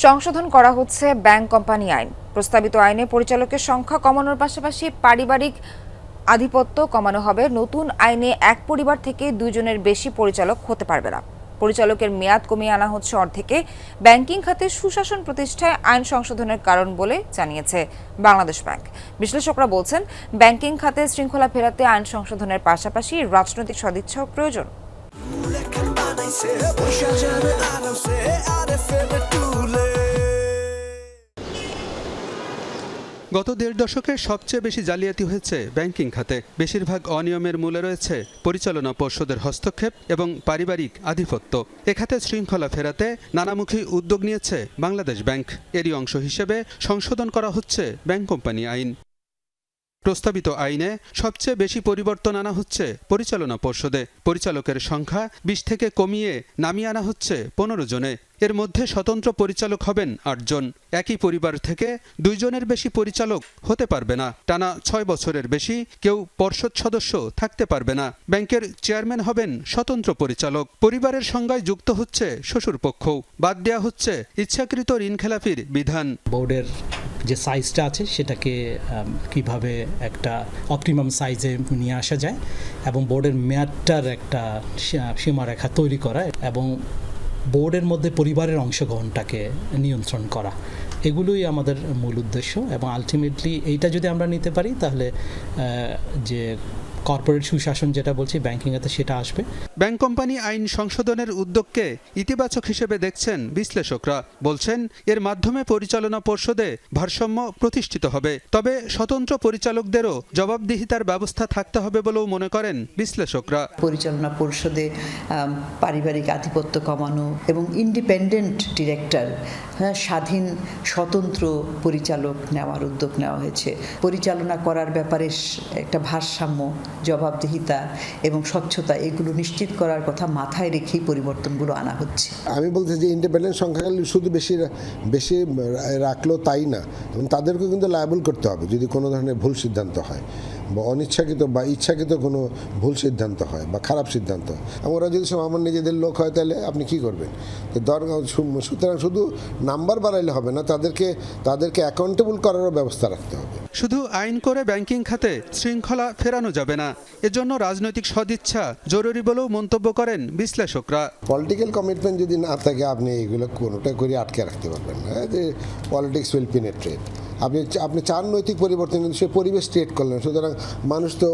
সংশোধন করা হচ্ছে ব্যাংক কোম্পানি আইন। প্রস্তাবিত আইনে পরিচালকের সংখ্যা কমানোর পাশাপাশি পারিবারিক আধিপত্য কমানো হবে। নতুন আইনে এক পরিবার থেকে দুইজনের বেশি পরিচালক হতে পারবে না। পরিচালকের মেয়াদ কমিয়ে আনা হচ্ছে অর্ধেকে। ব্যাংকিং খাতে সুশাসন প্রতিষ্ঠায় আইন সংশোধনের কারণ বলে জানিয়েছে বাংলাদেশ ব্যাংক। বিশ্লেষকরা বলছেন, ব্যাংকিং খাতে শৃঙ্খলা ফেরাতে আইন সংশোধনের পাশাপাশি রাজনৈতিক সদিচ্ছাও প্রয়োজন। গত দেড় দশকে সবচেয়ে বেশি জালিয়াতি হয়েছে ব্যাংকিং খাতে। বেশিরভাগ অনিয়মের মূলে রয়েছে পরিচালনা পর্ষদের হস্তক্ষেপ এবং পারিবারিক আধিপত্য। এ খাতে শৃঙ্খলা ফেরাতে নানামুখী উদ্যোগ নিয়েছে বাংলাদেশ ব্যাংক। এরই অংশ হিসেবে সংশোধন করা হচ্ছে ব্যাংক কোম্পানি আইন। প্রস্তাবিত আইনে সবচেয়ে বেশি পরিবর্তন আনা হচ্ছে পরিচালনা পর্ষদে। পরিচালকের সংখ্যা 20 থেকে কমিয়ে নামিয়ে আনা হচ্ছে 15 জনে। এর মধ্যে স্বতন্ত্র পরিচালক হবেন 8 জন। একই পরিবার থেকে 2 জনের বেশি পরিচালক হতে পারবে না। টানা 6 বছরের বেশি কেউ পর্ষদ সদস্য থাকতে পারবে না। ব্যাংকের চেয়ারম্যান হবেন স্বতন্ত্র পরিচালক। পরিবারের সংজ্ঞায় যুক্ত হচ্ছে শ্বশুরপক্ষও। বাদ দেওয়া হচ্ছে ইচ্ছাকৃত ঋণখেলাপির বিধান। বোর্ডের যে সাইজটা আছে সেটাকে কিভাবে একটা অপটিমাম সাইজে নিয়ে আসা যায় এবং বোর্ডের মেয়াদটার একটা সীমারেখা তৈরি করা এবং বোর্ডের মধ্যে পরিবারের অংশগ্রহণটাকে নিয়ন্ত্রণ করা, এগুলোই আমাদের মূল উদ্দেশ্য। এবং আলটিমেটলি এইটা যদি আমরা নিতে পারি তাহলে যে কর্পোরেট সুশাসন যেটা বলছি ব্যাংকিংয়েতে সেটা আসবে। ব্যাংক কোম্পানি আইন সংশোধনের উদ্যোগকে ইতিবাচক হিসেবে দেখছেন বিশ্লেষকরা। বলছেন, এর মাধ্যমে পরিচালনা পর্ষদে ভারসাম্য প্রতিষ্ঠিত হবে। তবে স্বতন্ত্র পরিচালকদেরও জবাবদিহিতার ব্যবস্থা থাকতে হবে বলেও মনে করেন বিশ্লেষকরা। পরিচালনা পর্ষদে পারিবারিক আধিপত্য কমানো এবং ইন্ডিপেন্ডেন্ট ডিরেক্টর, স্বাধীন স্বতন্ত্র পরিচালক নেওয়ার উদ্যোগ নেওয়া হয়েছে। পরিচালনা করার ব্যাপারে একটা ভারসাম্য, জবাবদিহিতা এবং স্বচ্ছতা, এগুলো নিশ্চিত করার কথা মাথায় রেখেই পরিবর্তনগুলো আনা হচ্ছে। আমি বলতে যে ইন্ডিপেন্ডেন্ট সংখ্যা শুধু বেশি রাখলো তাই না, এবং তাদেরকেও কিন্তু লায়াবল করতে হবে যদি কোনো ধরনের ভুল সিদ্ধান্ত হয় বা অনিচ্ছাকৃত বা ইচ্ছাকৃত কোনো ভুল সিদ্ধান্ত হয় বা খারাপ সিদ্ধান্ত। ওরা যদি সব আমার নিজেদের লোক হয় তাহলে আপনি কি করবেন? সুতরাং শুধু নাম্বার বাড়াইলে হবে না, তাদেরকে অ্যাকাউন্টেবল করারও ব্যবস্থা রাখতে হবে। শুধু আইন করে ব্যাংকিং খাতে শৃঙ্খলা ফেরানো যাবে না, এজন্য রাজনৈতিক সদিচ্ছা জরুরি বলেও মন্তব্য করেন বিশ্লেষকরা। পলিটিক্যাল কমিটমেন্ট যদি না থাকে আপনি এগুলো কোনোটা করে আটকে রাখতে পারবেন না। যে পলিটিক্স উইল পেনিট্রেট। আপনি চান নৈতিক পরিবর্তন, কিন্তু সে পরিবেশ ক্রিয়েট করলেন। সুতরাং মানুষ তো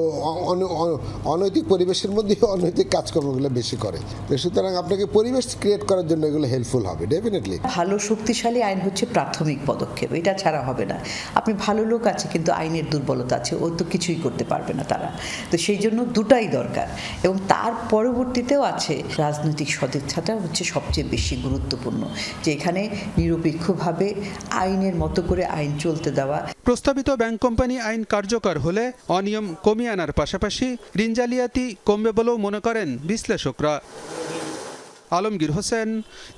অনৈতিক পরিবেশের মধ্যে অনৈতিক কাজকর্মগুলো বেশি করে। সুতরাং আপনাকে পরিবেশ ক্রিয়েট করার জন্য এগুলো হেল্পফুল হবে ডেফিনেটলি। ভালো শক্তিশালী আইন হচ্ছে প্রাথমিক পদক্ষেপ, এটা ছাড়া হবে না। আপনি ভালো লোক আছে কিন্তু আইনের দুর্বলতা আছে, ও তো কিছুই করতে পারবে না তারা। তো সেই জন্য দুটাই দরকার। এবং তার পরবর্তীতেও আছে রাজনৈতিক সদিচ্ছাটা হচ্ছে সবচেয়ে বেশি গুরুত্বপূর্ণ, যে এখানে নিরপেক্ষভাবে আইনের মতো করে আইন চলতে দেওয়া। প্রস্তাবিত ব্যাংক কোম্পানি আইন কার্যকর হলে অনিয়ম কমিয়ে আনার পাশাপাশি ঋণ জালিয়াতি কমবে বলেও মনে করেন বিশ্লেষকরা। আলমগীর হোসেন,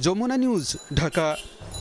যমুনা নিউজ, ঢাকা।